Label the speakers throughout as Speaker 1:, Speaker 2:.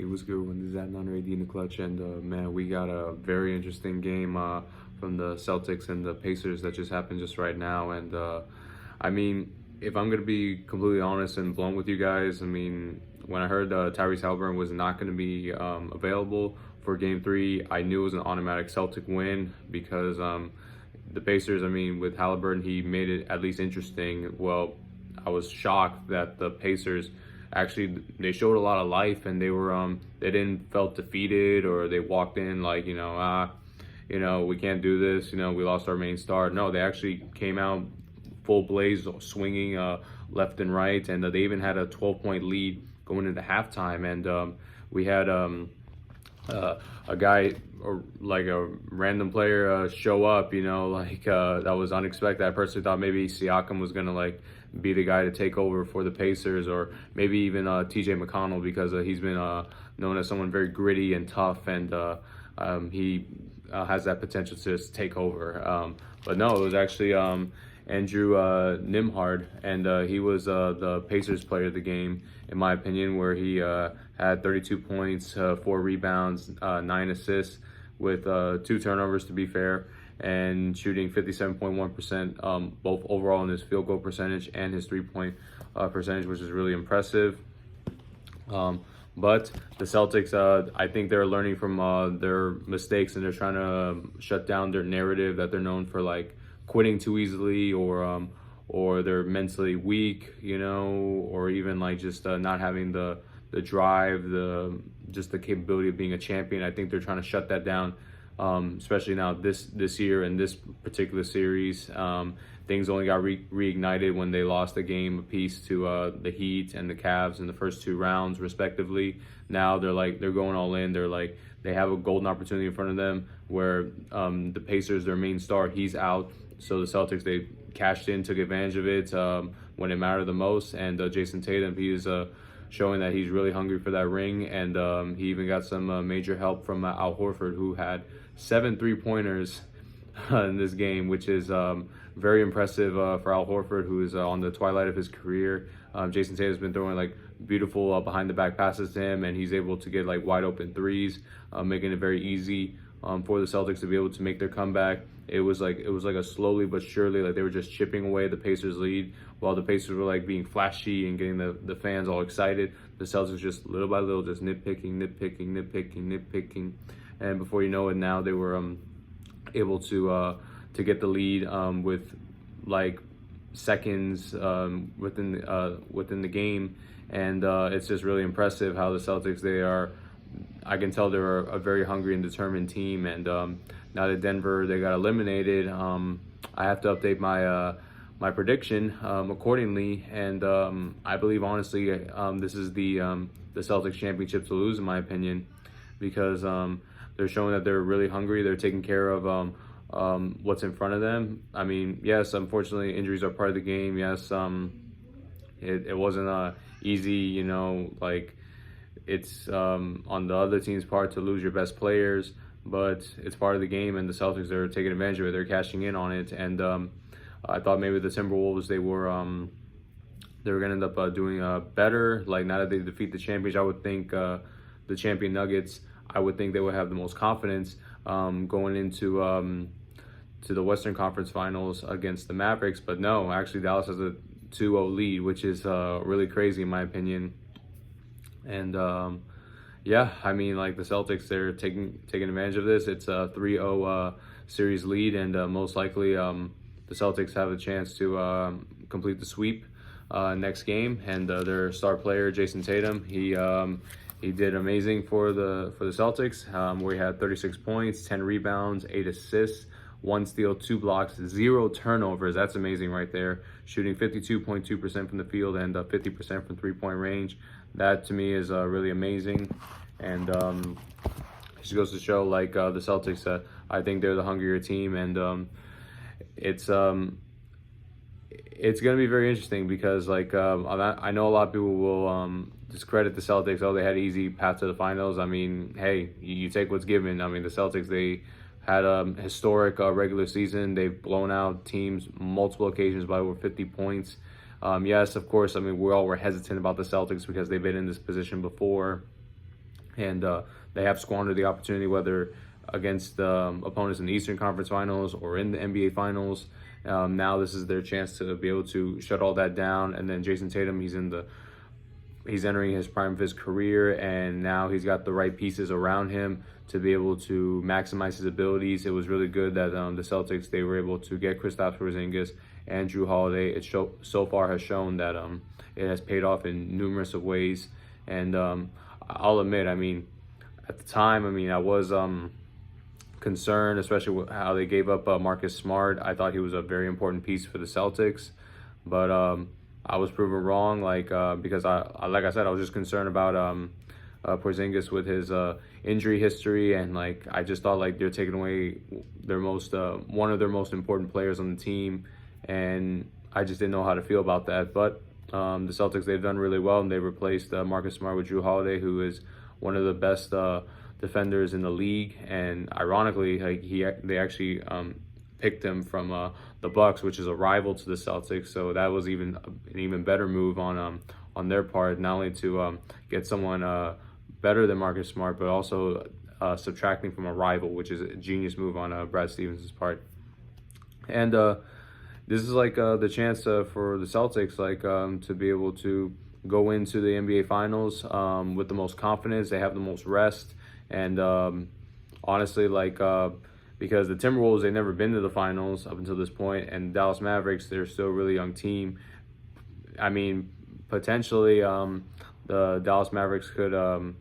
Speaker 1: Hey, what's good? When is that Nunner AD in the clutch? And man, we got a very interesting game from the Celtics and the Pacers that just happened just right now. And I mean, if I'm gonna be completely honest and blunt with you guys, I mean, when I heard Tyrese Haliburton was not gonna be available for Game 3, I knew it was an automatic Celtic win because the Pacers, I mean, with Haliburton, he made it at least interesting. Well, I was shocked that the Pacers actually they showed a lot of life, and they didn't felt defeated, or they walked in like, we can't do this, we lost our main star. No, they actually came out full blaze, swinging left and right, and they even had a 12-point lead going into halftime. And we had a guy, or like a random player, show up, that was unexpected. I personally thought maybe Siakam was gonna like be the guy to take over for the Pacers, or maybe even TJ McConnell, because he's been known as someone very gritty and tough, and he has that potential to just take over. But no, it was actually Andrew Nimhard, and he was the Pacers player of the game, in my opinion, where he had 32 points, 4 rebounds, 9 assists, with 2 turnovers, to be fair, and shooting 57.1%, both overall in his field goal percentage and his 3-point percentage, which is really impressive. But the Celtics, I think they're learning from their mistakes, and they're trying to shut down their narrative that they're known for, like quitting too easily, or they're mentally weak, or even like just not having the drive, just the capability of being a champion. I think they're trying to shut that down. Especially now this year in this particular series. Things only got reignited when they lost a game apiece to the Heat and the Cavs in the first 2 rounds, respectively. Now they're going all in. They have a golden opportunity in front of them, where the Pacers, their main star, he's out. So the Celtics, they cashed in, took advantage of it when it mattered the most. And Jayson Tatum, he is showing that he's really hungry for that ring, and he even got some major help from Al Horford, who had 7 3-pointers in this game, which is very impressive for Al Horford, who is on the twilight of his career. Jayson Tatum's been throwing like beautiful behind the back passes to him, and he's able to get like wide open threes, making it very easy for the Celtics to be able to make their comeback. It was like a slowly but surely, like they were just chipping away the Pacers' lead, while the Pacers were like being flashy and getting the fans all excited. The Celtics just little by little just nitpicking, and before you know it, now they were able to get the lead with like seconds within the game, and it's just really impressive how the Celtics, I can tell they're a very hungry and determined team. And now that Denver, they got eliminated, I have to update my prediction accordingly, and I believe honestly this is the Celtics championship to lose, in my opinion, because they're showing that they're really hungry. They're taking care of what's in front of them. I mean, yes, unfortunately injuries are part of the game. Yes, it wasn't easy, like it's on the other team's part to lose your best players, but it's part of the game, and the Celtics are taking advantage of it. They're cashing in on it, and I thought maybe the Timberwolves, they were going to end up doing better. Like, now that they defeat the champions, I would think the champion Nuggets, I would think they would have the most confidence going into to the Western Conference Finals against the Mavericks. But no, actually Dallas has a 2-0 lead, which is really crazy in my opinion. And yeah, I mean, like the Celtics, they're taking advantage of this. It's a 3-0 series lead, and most likely the Celtics have a chance to complete the sweep next game. And their star player, Jayson Tatum, he did amazing for the Celtics, where he had 36 points, 10 rebounds, 8 assists, 1 steal, 2 blocks, 0 turnovers. That's amazing right there. Shooting 52.2% from the field and 50% from 3-point range. That to me is really amazing, and it just goes to show, like the Celtics, I think they're the hungrier team, and it's going to be very interesting, because like I know a lot of people will discredit the Celtics. Oh, they had an easy path to the finals. I mean, hey, you take what's given. I mean, the Celtics, they had a historic regular season. They've blown out teams multiple occasions by over 50 points. Yes, of course, I mean, we all were hesitant about the Celtics because they've been in this position before. and they have squandered the opportunity, whether against opponents in the Eastern Conference Finals or in the NBA Finals. Now this is their chance to be able to shut all that down. And then Jayson Tatum, he's entering his prime of his career, and now he's got the right pieces around him to be able to maximize his abilities. It was really good that the Celtics, they were able to get Kristaps Porzingis and Jrue Holiday. So far has shown that it has paid off in numerous of ways. And I'll admit, I mean, at the time, I mean, I was concerned, especially with how they gave up Marcus Smart. I thought he was a very important piece for the Celtics, but I was proven wrong. Because like I said, I was just concerned about Porzingis with his injury history, and I just thought they're taking away their one of their most important players on the team, and I just didn't know how to feel about that. But the Celtics, they've done really well, and they replaced Marcus Smart with Jrue Holiday, who is one of the best defenders in the league. And ironically, they actually picked him from the Bucks, which is a rival to the Celtics. So that was an even better move on their part, not only to get someone better than Marcus Smart, but also subtracting from a rival, which is a genius move on Brad Stevens' part. And this is the chance for the Celtics to be able to go into the NBA Finals with the most confidence. They have the most rest, and honestly, because the Timberwolves, they've never been to the finals up until this point, and Dallas Mavericks, they're still a really young team. I mean, potentially the Dallas Mavericks could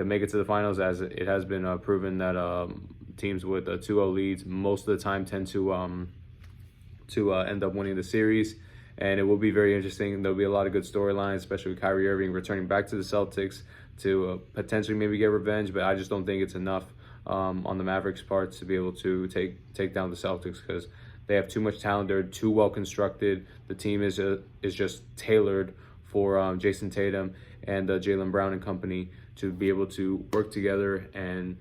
Speaker 1: make it to the finals, as it has been proven that teams with 2-0 leads most of the time tend to end up winning the series. And it will be very interesting. There'll be a lot of good storylines, especially with Kyrie Irving returning back to the Celtics to potentially maybe get revenge. But I just don't think it's enough on the Mavericks' part to be able to take down the Celtics, because they have too much talent. They're too well constructed. The team is just tailored for Jayson Tatum and Jaylen Brown and company to be able to work together and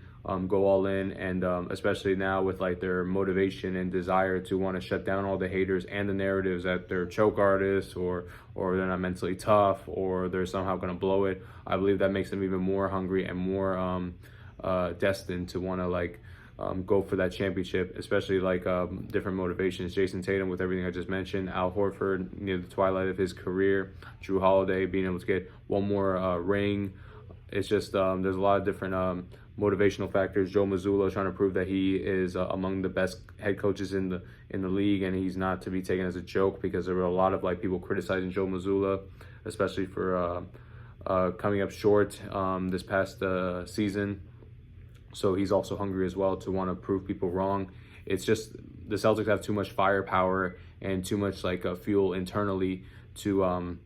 Speaker 1: go all in, and especially now with their motivation and desire to want to shut down all the haters and the narratives that they're choke artists or they're not mentally tough or they're somehow going to blow it. I believe that makes them even more hungry and more destined to want to go for that championship, especially different motivations. Jayson Tatum with everything I just mentioned, Al Horford near the twilight of his career, Jrue Holiday being able to get one more ring. It's just there's a lot of different motivational factors. Joe Mazzulla trying to prove that he is among the best head coaches in the league, and he's not to be taken as a joke, because there were a lot of people criticizing Joe Mazzulla, especially for coming up short this past season. So he's also hungry as well to want to prove people wrong. It's just the Celtics have too much firepower and too much fuel internally to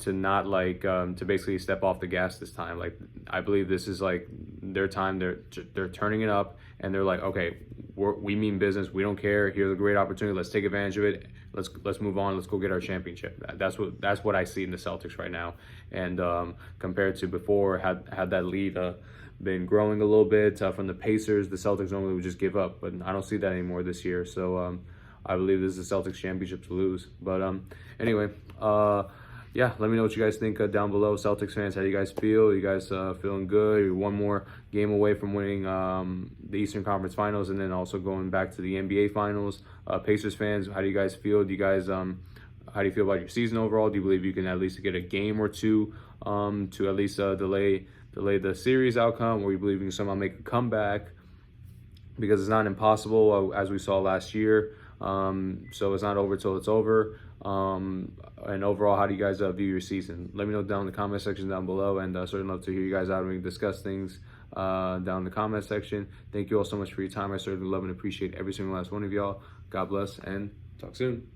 Speaker 1: not to basically step off the gas this time. I believe this is their time. They're turning it up, and they're okay, we mean business. We don't care. Here's a great opportunity. Let's take advantage of it. Let's move on. Let's go get our championship. That's what I see in the Celtics right now. And compared to before, had that lead been growing a little bit from the Pacers, the Celtics normally would just give up, but I don't see that anymore this year. So I believe this is the Celtics championship to lose. But anyway, yeah, let me know what you guys think down below. Celtics fans, how do you guys feel? You guys feeling good? You're one more game away from winning the Eastern Conference Finals, and then also going back to the NBA Finals. Pacers fans, how do you guys feel? Do you guys how do you feel about your season overall? Do you believe you can at least get a game or two to at least delay the series outcome, or you believe you can somehow make a comeback? Because it's not impossible, as we saw last year. So it's not over till it's over. And overall, how do you guys view your season? Let me know down in the comment section down below, and certainly love to hear you guys out when we discuss things down in the comment section. Thank you all so much for your time. I certainly love and appreciate every single last one of y'all. God bless, and talk soon.